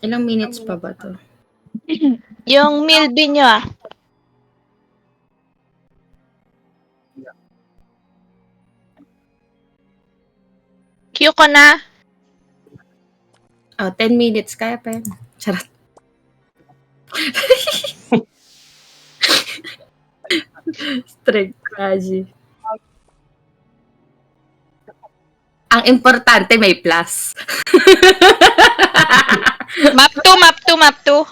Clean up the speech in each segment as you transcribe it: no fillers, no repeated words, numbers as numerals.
Ilang minutes pa ba to? Yung Milby nyo ah. Q ko na. 10 minutes. Kaya pa yan. Charot. Strategy. Ang importante may plus. Map 2, map 2, map 2.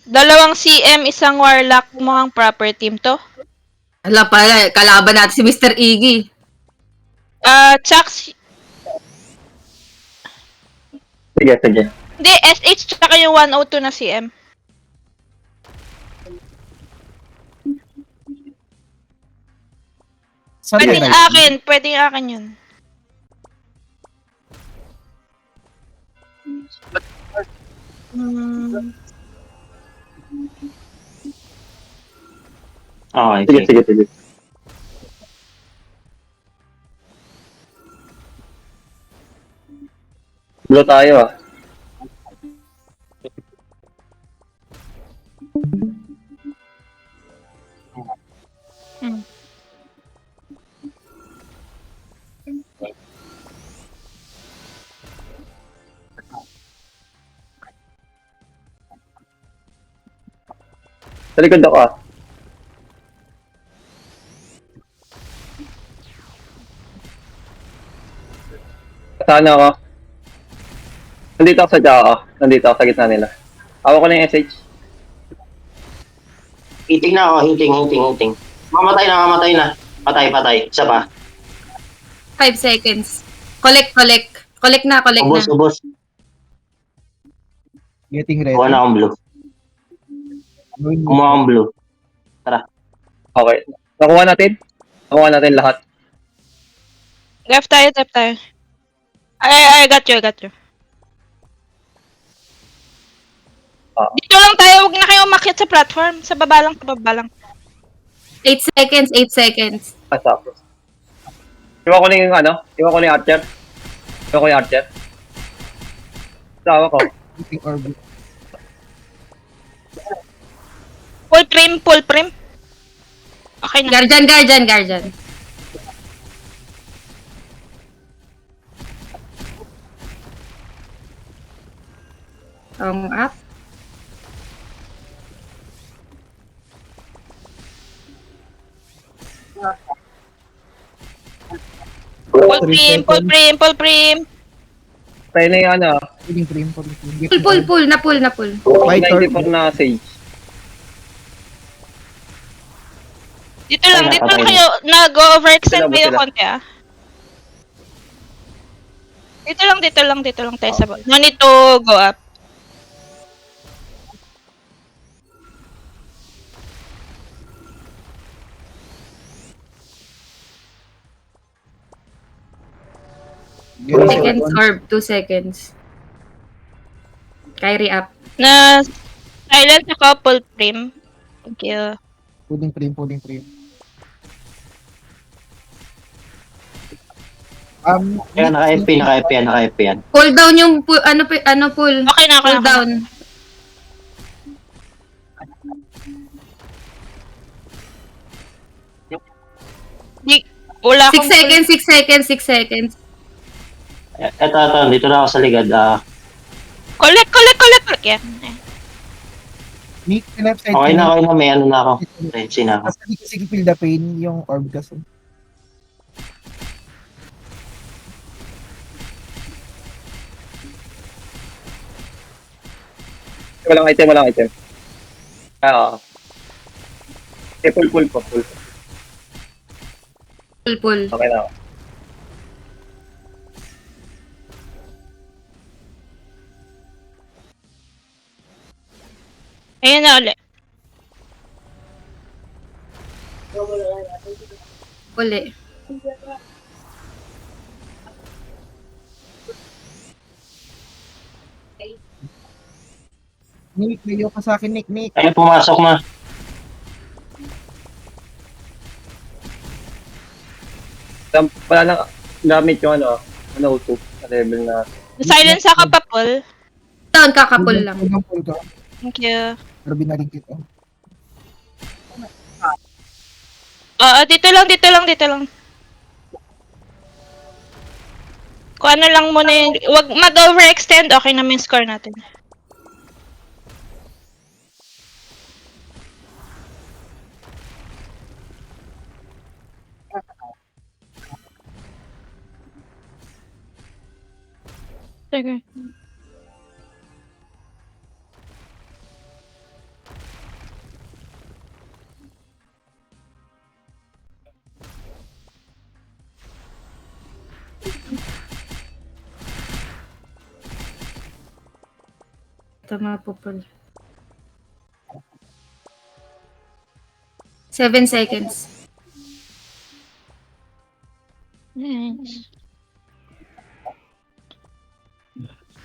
Dalawang CM, isang Warlock. Mukhang proper team to. Hala pala, kalaban natin si Mr. Iggy. Chucks. Sige. Hindi, SH tsaka yung 102 na CM. Pwedeng akin yun. Okay, sige. Blue tayo ah. Sa likod ako ah. Saan ako? Nandito ako sa Jao. Nandito ako sa gitna nila. Hawak ko na yung SH. Hiting na ako, hiting. Mamatay na. Patay. Isa pa. 5 seconds. Collect. Collect na. Ubos. Getting ready. Kuha na akong blue. Kumuha akong blue. Okay. Nakuha natin lahat. Left tayo. I got you. Dito lang tayo, huwag na kayo umakyat sa platform. Sa baba lang. 8 seconds. Tapos. Iwan ko na yung archer. Tawa ko. Getting orb. Full prim. Okay na. Guardian. Up. Full prim. Tayo na yung Pulling. Pull. Na pull. 94 na Sage. Dito lang Patay na. kayo. Nag-overextend Buti kayo na. konti ah. Dito lang tayo sa baba. No need to go up. Seconds orb. 2 seconds. Kyrie up. Na silent ako, full prim. Thank you. Pulling frame. Kaya naka-FP yan. Pull down yung pull. Pull. Okay na. Pull down. Wala 6 seconds. Eto, dito na ako sa ligad. Collect. Yan. Nick, left side. Okay na, may ano na ako. Frenzy na ako. Kasi hindi kasi feel the pain yung orb kasi. Walang item. Oo. Okay, pull. Pull. Okay na ako. Ayun na ulit. Uli. Nick, layo ka sa akin, Nick, Nick. Ayun, pumasok na. Wala nang gamit yung ano, 2 sa level na. Silence ako pa, Paul. Down, kakapul lang. Pull ka. Thank you. Pero binaling kita. Oo, dito lang, dito lang, dito lang. Kung ano lang muna yun. Huwag mag-overextend. Okay naman yung score natin. Sige. Tama po, Paul. 7 seconds. Nice.